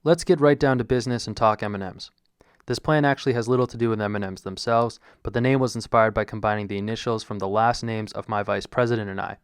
Let's get right down to business and talk M&Ms. This plan actually has little to do with M&Ms themselves, but the name was inspired by combining the initials from the last names of my vice president and I.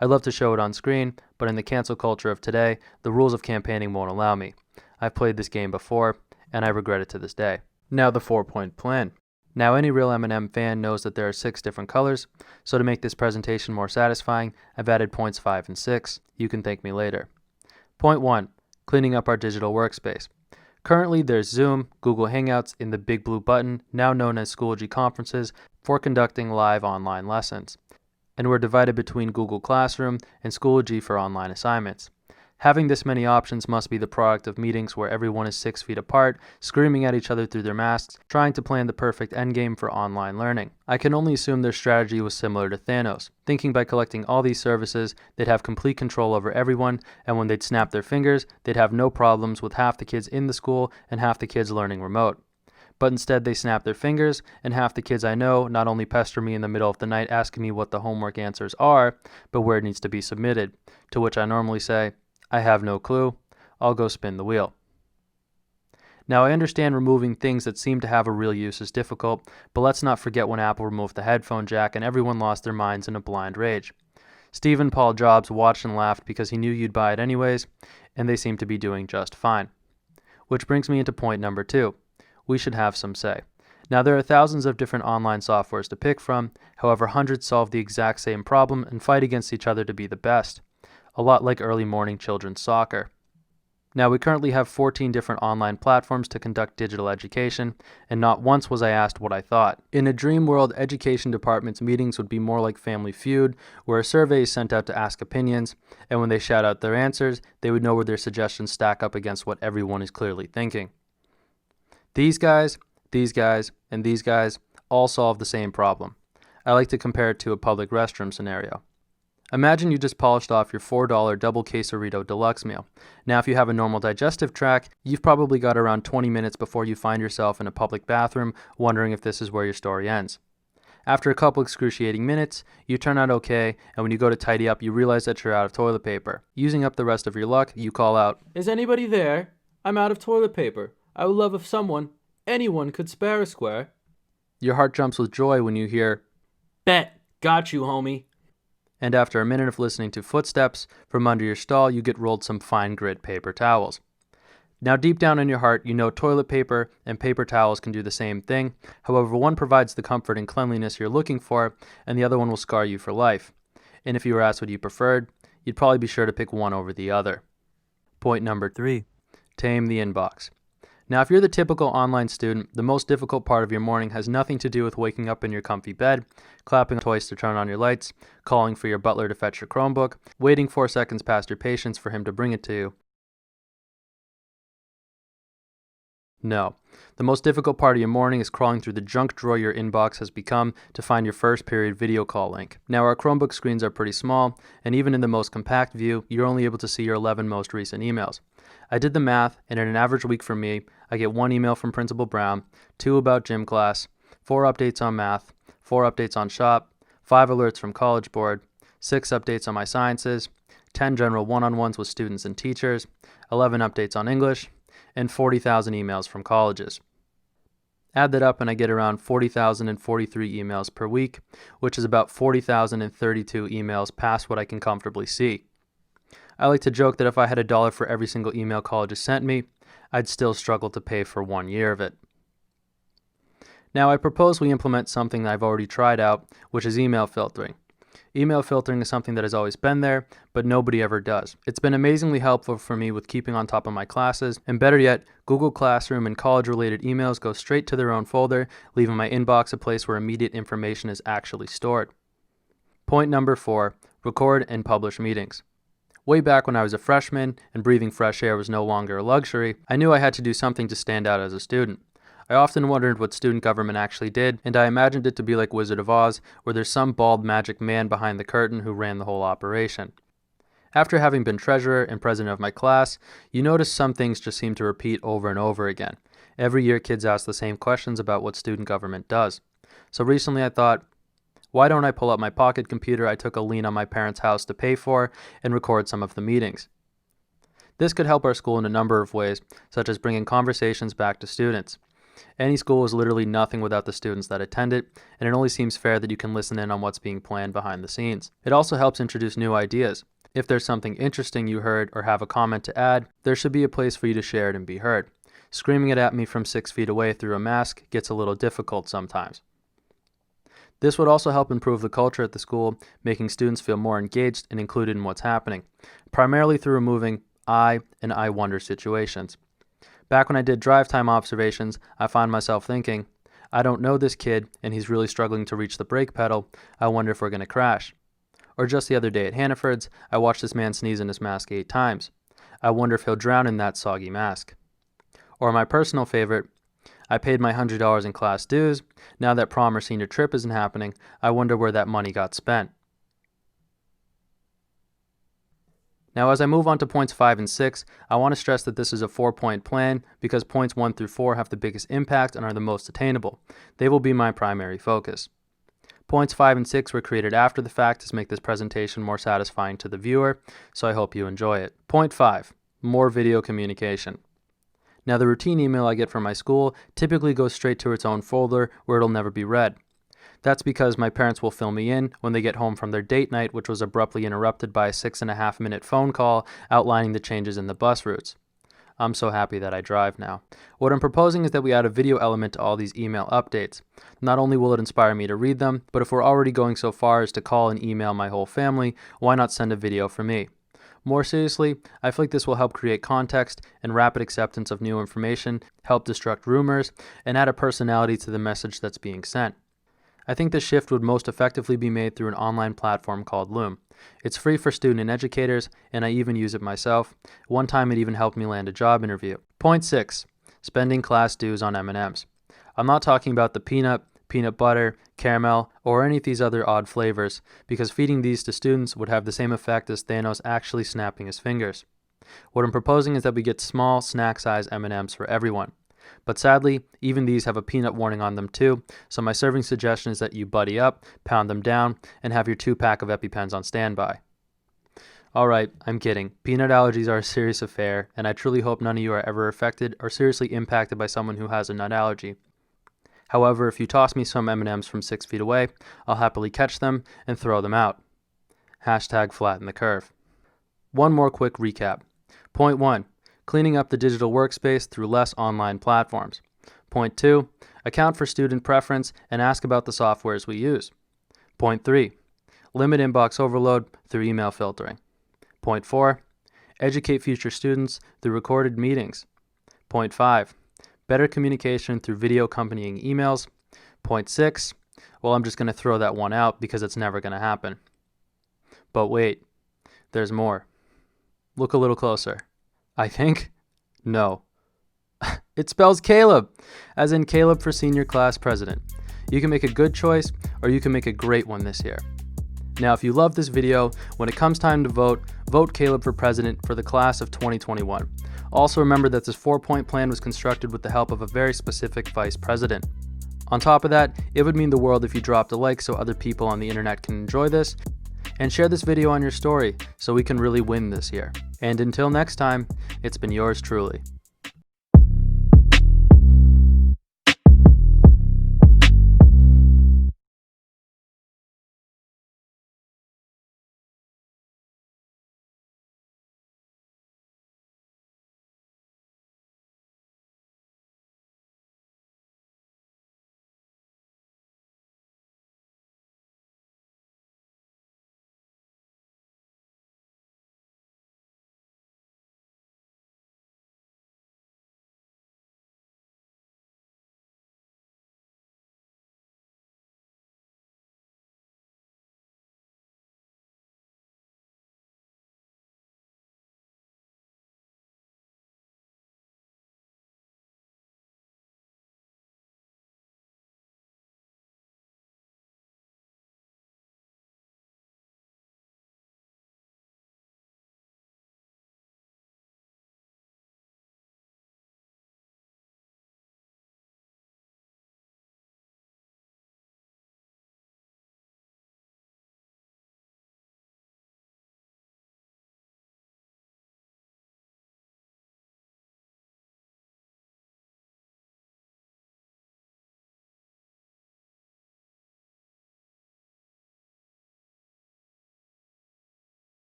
I'd love to show it on screen, but in the cancel culture of today, the rules of campaigning won't allow me. I've played this game before, and I regret it to this day. Now the 4-point plan. Now any real M&M fan knows that there are 6 different colors, so to make this presentation more satisfying, I've added points 5 and 6. You can thank me later. Point 1. Cleaning up our digital workspace. Currently, there's Zoom, Google Hangouts in the big blue button, now known as Schoology conferences, for conducting live online lessons. And we're divided between Google Classroom and Schoology for online assignments. Having this many options must be the product of meetings where everyone is 6 feet apart, screaming at each other through their masks, trying to plan the perfect endgame for online learning. I can only assume their strategy was similar to Thanos, thinking by collecting all these services, they'd have complete control over everyone, and when they'd snap their fingers, they'd have no problems with half the kids in the school and half the kids learning remote. But instead they snap their fingers, and half the kids I know not only pester me in the middle of the night asking me what the homework answers are, but where it needs to be submitted, to which I normally say, I have no clue. I'll go spin the wheel. Now I understand removing things that seem to have a real use is difficult, but let's not forget when Apple removed the headphone jack and everyone lost their minds in a blind rage. Stephen Paul Jobs watched and laughed because he knew you'd buy it anyways, and they seem to be doing just fine. Which brings me into point number 2. We should have some say. Now there are thousands of different online softwares to pick from, however hundreds solve the exact same problem and fight against each other to be the best. A lot like early morning children's soccer. Now we currently have 14 different online platforms to conduct digital education, and not once was I asked what I thought. In a dream world, education departments' meetings would be more like Family Feud, where a survey is sent out to ask opinions, and when they shout out their answers, they would know where their suggestions stack up against what everyone is clearly thinking. These guys, and these guys all solve the same problem. I like to compare it to a public restroom scenario. Imagine you just polished off your $4 double quesarito deluxe meal. Now if you have a normal digestive tract, you've probably got around 20 minutes before you find yourself in a public bathroom wondering if this is where your story ends. After a couple excruciating minutes, you turn out okay, and when you go to tidy up, you realize that you're out of toilet paper. Using up the rest of your luck, you call out, "Is anybody there? I'm out of toilet paper. I would love if anyone could spare a square." Your heart jumps with joy when you hear, "Bet, got you, homie." And after a minute of listening to footsteps from under your stall, you get rolled some fine grit paper towels. Now deep down in your heart, you know toilet paper and paper towels can do the same thing. However, one provides the comfort and cleanliness you're looking for, and the other one will scar you for life. And if you were asked what you preferred, you'd probably be sure to pick one over the other. Point number 3. Tame the inbox. Now, if you're the typical online student, the most difficult part of your morning has nothing to do with waking up in your comfy bed, clapping twice to turn on your lights, calling for your butler to fetch your Chromebook, waiting 4 seconds past your patience for him to bring it to you. No. The most difficult part of your morning is crawling through the junk drawer your inbox has become to find your first period video call link. Now, our Chromebook screens are pretty small, and even in the most compact view, you're only able to see your 11 most recent emails. I did the math, and in an average week for me, I get 1 email from Principal Brown, 2 about gym class, 4 updates on math, 4 updates on shop, 5 alerts from College Board, 6 updates on my sciences, 10 general one-on-ones with students and teachers, 11 updates on English, and 40,000 emails from colleges. Add that up and I get around 40,043 emails per week, which is about 40,032 emails past what I can comfortably see. I like to joke that if I had $1 for every single email colleges sent me, I'd still struggle to pay for 1 year of it. Now I propose we implement something that I've already tried out, which is email filtering. Email filtering is something that has always been there, but nobody ever does. It's been amazingly helpful for me with keeping on top of my classes, and better yet, Google Classroom and college-related emails go straight to their own folder, leaving my inbox a place where immediate information is actually stored. Point number 4, record and publish meetings. Way back when I was a freshman and breathing fresh air was no longer a luxury, I knew I had to do something to stand out as a student. I often wondered what student government actually did, and I imagined it to be like Wizard of Oz, where there's some bald magic man behind the curtain who ran the whole operation. After having been treasurer and president of my class, you notice some things just seem to repeat over and over again. Every year kids ask the same questions about what student government does. So recently I thought, why don't I pull up my pocket computer I took a lien on my parents' house to pay for and record some of the meetings? This could help our school in a number of ways, such as bringing conversations back to students. Any school is literally nothing without the students that attend it, and it only seems fair that you can listen in on what's being planned behind the scenes. It also helps introduce new ideas. If there's something interesting you heard or have a comment to add, there should be a place for you to share it and be heard. Screaming it at me from 6 feet away through a mask gets a little difficult sometimes. This would also help improve the culture at the school, making students feel more engaged and included in what's happening, primarily through removing I and I wonder situations. Back when I did drive time observations, I found myself thinking, I don't know this kid and he's really struggling to reach the brake pedal. I wonder if we're going to crash. Or just the other day at Hannaford's, I watched this man sneeze in his mask 8 times. I wonder if he'll drown in that soggy mask. Or my personal favorite, I paid my $100 in class dues. Now that prom or senior trip isn't happening, I wonder where that money got spent. Now, as I move on to points 5 and 6, I want to stress that this is a 4-point plan because points 1 through 4 have the biggest impact and are the most attainable. They will be my primary focus. Points 5 and 6 were created after the fact to make this presentation more satisfying to the viewer, so I hope you enjoy it. Point 5, more video communication. Now, the routine email I get from my school typically goes straight to its own folder where it'll never be read. That's because my parents will fill me in when they get home from their date night, which was abruptly interrupted by a 6.5-minute phone call outlining the changes in the bus routes. I'm so happy that I drive now. What I'm proposing is that we add a video element to all these email updates. Not only will it inspire me to read them, but if we're already going so far as to call and email my whole family, why not send a video for me? More seriously, I feel like this will help create context and rapid acceptance of new information, help destruct rumors, and add a personality to the message that's being sent. I think the shift would most effectively be made through an online platform called Loom. It's free for student and educators, and I even use it myself. One time it even helped me land a job interview. Point 6, spending class dues on M&Ms. I'm not talking about the peanut butter, caramel, or any of these other odd flavors, because feeding these to students would have the same effect as Thanos actually snapping his fingers. What I'm proposing is that we get small, snack-size M&Ms for everyone. But sadly, even these have a peanut warning on them too, so my serving suggestion is that you buddy up, pound them down, and have your 2-pack of EpiPens on standby. Alright, I'm kidding. Peanut allergies are a serious affair, and I truly hope none of you are ever affected or seriously impacted by someone who has a nut allergy. However, if you toss me some M&Ms from 6 feet away, I'll happily catch them and throw them out. Hashtag flatten the curve. One more quick recap. Point 1. Cleaning up the digital workspace through less online platforms. Point 2. Account for student preference and ask about the softwares we use. Point 3. Limit inbox overload through email filtering. Point 4. Educate future students through recorded meetings. Point 5. Better communication through video accompanying emails. Point 6. Well, I'm just going to throw that one out because it's never going to happen. But wait, there's more. Look a little closer. I think? No. It spells Caleb, as in Caleb for senior class president. You can make a good choice, or you can make a great one this year. Now, if you love this video, when it comes time to vote, vote Caleb for president for the class of 2021. Also remember that this 4-point plan was constructed with the help of a very specific vice president. On top of that, it would mean the world if you dropped a like so other people on the internet can enjoy this, and share this video on your story so we can really win this year. And until next time, it's been yours truly.